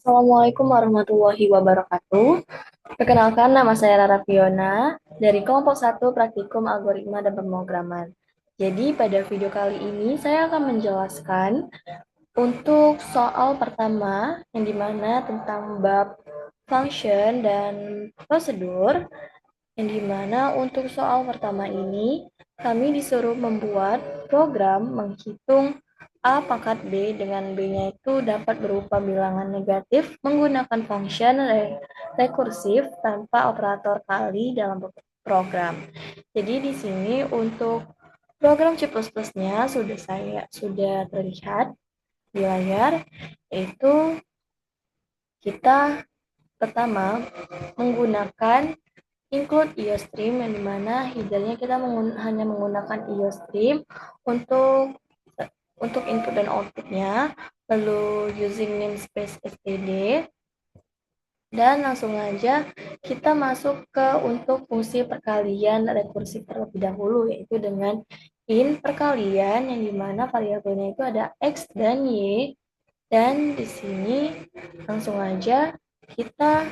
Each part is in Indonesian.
Assalamualaikum warahmatullahi wabarakatuh. Perkenalkan, nama saya Rara Fiona dari kelompok 1 Praktikum Algoritma dan Pemrograman. Jadi pada video kali ini saya akan menjelaskan untuk soal pertama yang dimana tentang bab function dan prosedur, yang dimana untuk soal pertama ini kami disuruh membuat program menghitung A pangkat B dengan B-nya itu dapat berupa bilangan negatif menggunakan function rekursif tanpa operator kali dalam program. Jadi di sini untuk program C++-nya sudah terlihat di layar, yaitu kita pertama menggunakan include IOStream, yang dimana headernya kita hanya menggunakan IOStream untuk input dan outputnya, lalu using namespace std, dan langsung aja kita masuk ke untuk fungsi perkalian rekursif terlebih dahulu, yaitu dengan int perkalian yang dimana variabelnya itu ada x dan y. Dan di sini langsung aja kita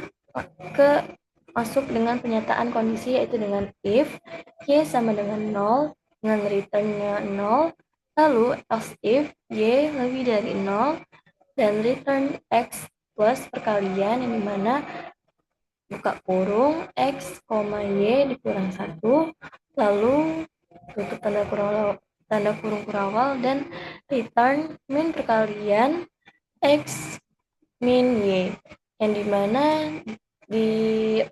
ke masuk dengan penyataan kondisi, yaitu dengan if y sama dengan 0 dengan returnnya 0, lalu else if y lebih dari 0 dan return x plus perkalian yang dimana buka kurung x, y dikurang 1, lalu tutup tanda kurung kurawal dan return min perkalian x min y, yang dimana di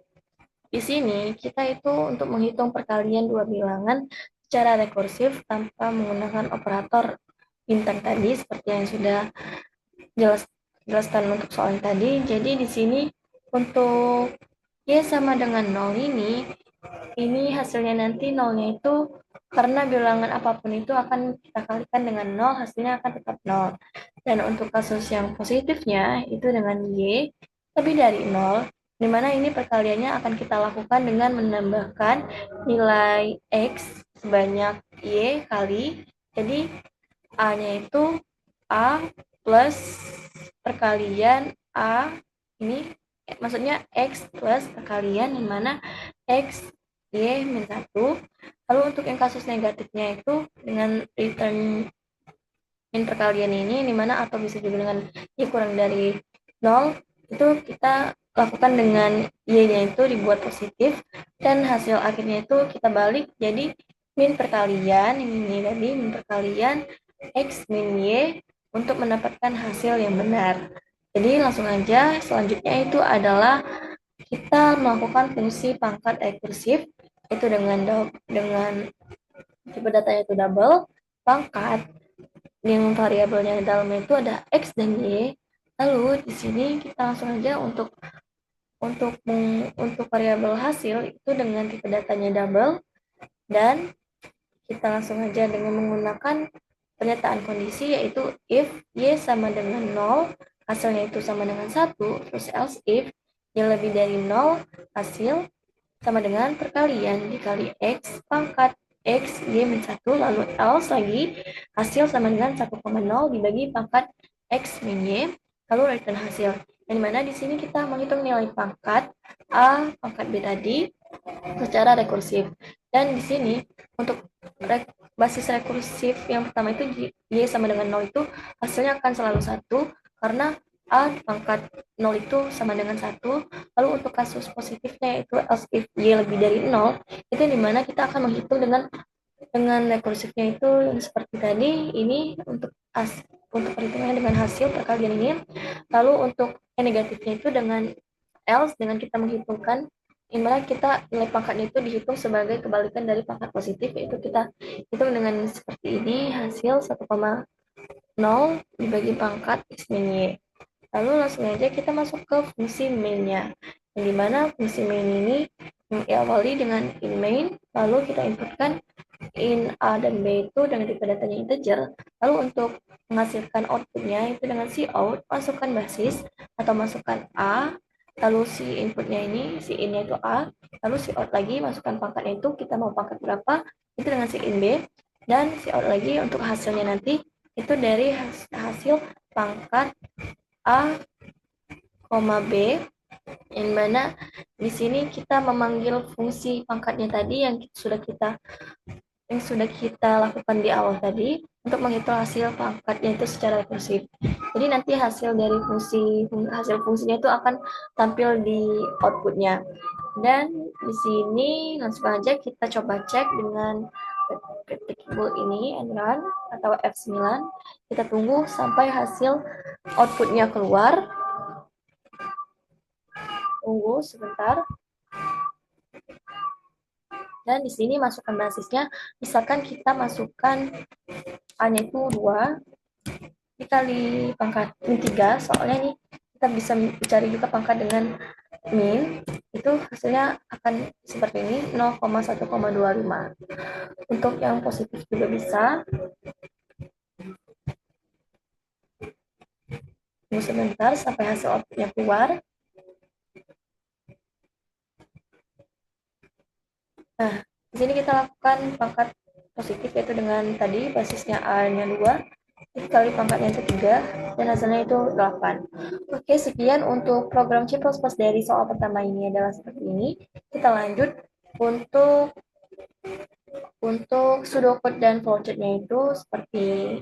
di sini kita itu untuk menghitung perkalian dua bilangan secara rekursif tanpa menggunakan operator bintang tadi seperti yang sudah jelaskan untuk soal tadi. Jadi di sini untuk y sama dengan 0 ini hasilnya nanti nolnya itu karena bilangan apapun itu akan kita kalikan dengan 0, hasilnya akan tetap 0. Dan untuk kasus yang positifnya itu dengan y lebih dari 0, di mana ini perkaliannya akan kita lakukan dengan menambahkan nilai x sebanyak y kali. Jadi A-nya itu A plus perkalian A ini, maksudnya X plus perkalian yang mana X Y min 1. Lalu untuk yang kasus negatifnya itu dengan return min perkalian ini, di mana atau bisa juga dengan Y kurang dari 0, itu kita lakukan dengan Y-nya itu dibuat positif dan hasil akhirnya itu kita balik jadi min perkalian ini tadi min perkalian X min Y untuk mendapatkan hasil yang benar. Jadi langsung aja selanjutnya itu adalah kita melakukan fungsi pangkat rekursif, itu dengan tipe datanya itu double pangkat yang variabelnya dalamnya itu ada x dan y. Lalu di sini kita langsung aja untuk variabel hasil itu dengan tipe datanya double, dan kita langsung aja dengan menggunakan pernyataan kondisi, yaitu if y sama dengan 0, hasilnya itu sama dengan 1, terus else if y lebih dari 0, hasil sama dengan perkalian dikali x pangkat x y min 1, lalu else lagi hasil sama dengan 1,0 dibagi pangkat x min y, lalu return hasil. Yang mana di sini kita menghitung nilai pangkat A, pangkat B tadi secara rekursif. Dan di sini untuk basis rekursif yang pertama itu y sama dengan 0 itu hasilnya akan selalu 1 karena A pangkat 0 itu sama dengan 1. Lalu untuk kasus positifnya yaitu else if y lebih dari 0, itu dimana kita akan menghitung dengan rekursifnya itu yang seperti tadi ini untuk perhitungannya dengan hasil perkalian ini. Lalu untuk yang negatifnya itu dengan else, dengan kita menghitungkan dimana kita nilai pangkatnya itu dihitung sebagai kebalikan dari pangkat positif, yaitu kita hitung dengan seperti ini, hasil 1,0 dibagi pangkat x min y. Lalu langsung aja kita masuk ke fungsi main-nya, yang dimana fungsi main ini diawali dengan in main, lalu kita inputkan in A dan B itu dengan tipe datanya integer. Lalu untuk menghasilkan outputnya itu dengan cout, masukkan basis atau masukkan A, lalu si inputnya ini, si in-nya itu A, lalu si out lagi, masukkan pangkatnya itu, kita mau pangkat berapa, itu dengan si in B, dan si out lagi untuk hasilnya nanti, itu dari hasil pangkat A koma B, yang mana di sini kita memanggil fungsi pangkatnya tadi yang sudah kita lakukan di awal tadi untuk menghitung hasil pangkatnya itu secara rekursif. Jadi nanti hasil fungsinya itu akan tampil di outputnya. Dan di sini langsung aja kita coba cek dengan ketik keyboard ini and run atau F9. Kita tunggu sampai hasil outputnya keluar. Tunggu sebentar. Dan di sini masukkan basisnya. Misalkan kita masukkan A-nya itu 2 dikali pangkat min 3, soalnya nih kita bisa mencari juga pangkat dengan min, itu hasilnya akan seperti ini, 0,1,25. Untuk yang positif juga bisa. Tunggu sebentar sampai hasil outputnya keluar. Nah, di sini kita lakukan pangkat positif, yaitu dengan tadi basisnya A-nya 2, dikali pangkatnya itu 3, dan hasilnya itu 8. Oke, sekian untuk program C++ dari soal pertama ini adalah seperti ini. Kita lanjut untuk pseudocode dan flowchart-nya itu seperti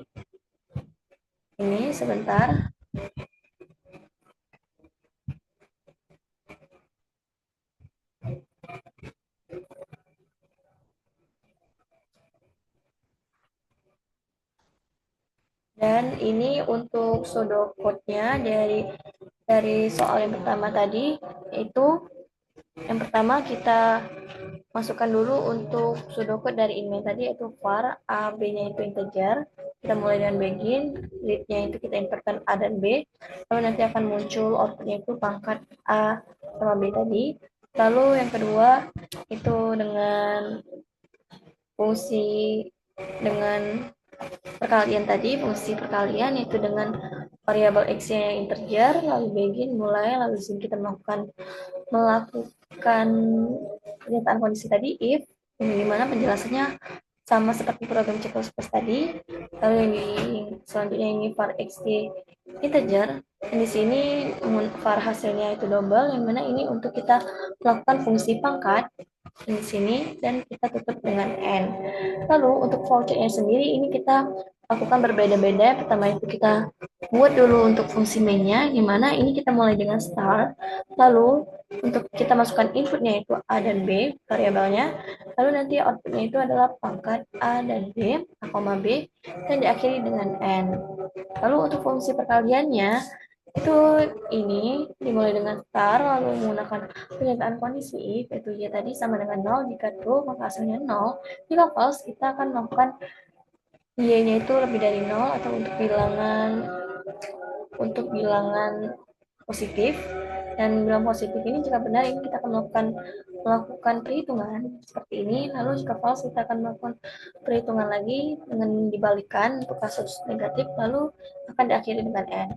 ini, sebentar. Dan ini untuk pseudocode-nya dari soal yang pertama tadi, yaitu yang pertama kita masukkan dulu untuk pseudocode dari inmain tadi, yaitu var a b-nya itu integer. Kita mulai dengan begin, read-nya itu kita importkan a dan b, lalu nanti akan muncul outputnya itu pangkat a sama b tadi. Lalu yang kedua itu dengan fungsi dengan perkalian tadi, fungsi perkalian yaitu dengan variabel x yang integer, lalu begin mulai, lalu di sini kita melakukan pernyataan kondisi tadi if, ini dimana penjelasannya sama seperti program C++ tadi. Lalu yang selanjutnya ini var x integer, dan di sini var hasilnya itu double, yang mana ini untuk kita melakukan fungsi pangkat di sini, dan kita tutup dengan n. Lalu untuk vouchernya sendiri ini kita lakukan berbeda-beda. Pertama itu kita buat dulu untuk fungsi mainnya, di mana ini kita mulai dengan start. Lalu untuk kita masukkan inputnya itu a dan b variabelnya. Lalu nanti outputnya itu adalah pangkat a dan b, a, b, dan diakhiri dengan n. Lalu untuk fungsi perkaliannya itu ini dimulai dengan star, lalu menggunakan pernyataan kondisi if, yaitu y tadi sama dengan 0, jika true maka hasilnya 0, jika false kita akan melakukan y-nya itu lebih dari 0, atau untuk bilangan positif. Dan bilang positif ini jika benar, ini kita akan melakukan perhitungan seperti ini. Lalu jika false kita akan melakukan perhitungan lagi dengan dibalikan untuk kasus negatif, lalu akan diakhiri dengan n.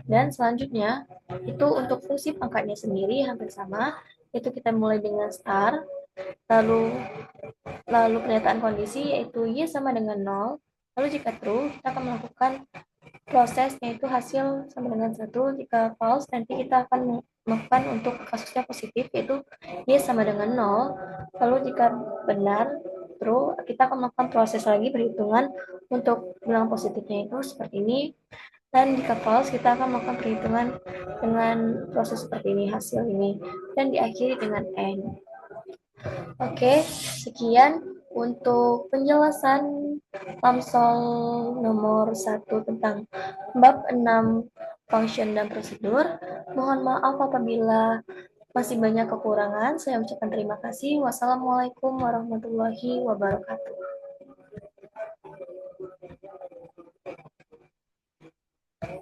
Dan selanjutnya itu untuk fungsi pangkatnya sendiri hampir sama, yaitu kita mulai dengan star, lalu pernyataan kondisi yaitu y sama dengan 0. Lalu jika true kita akan melakukan proses, yaitu hasil sama dengan 1. Jika false nanti kita akan melakukan untuk kasusnya positif, yaitu y sama dengan 0. Lalu jika benar true kita akan melakukan proses lagi perhitungan untuk bilang positifnya itu seperti ini. Dan jika false kita akan melakukan perhitungan dengan proses seperti ini, hasil ini, dan diakhiri dengan n. Oke, sekian untuk penjelasan Lamsol nomor 1 tentang bab 6 function dan prosedur. Mohon maaf apabila masih banyak kekurangan. Saya ucapkan terima kasih. Wassalamualaikum warahmatullahi wabarakatuh.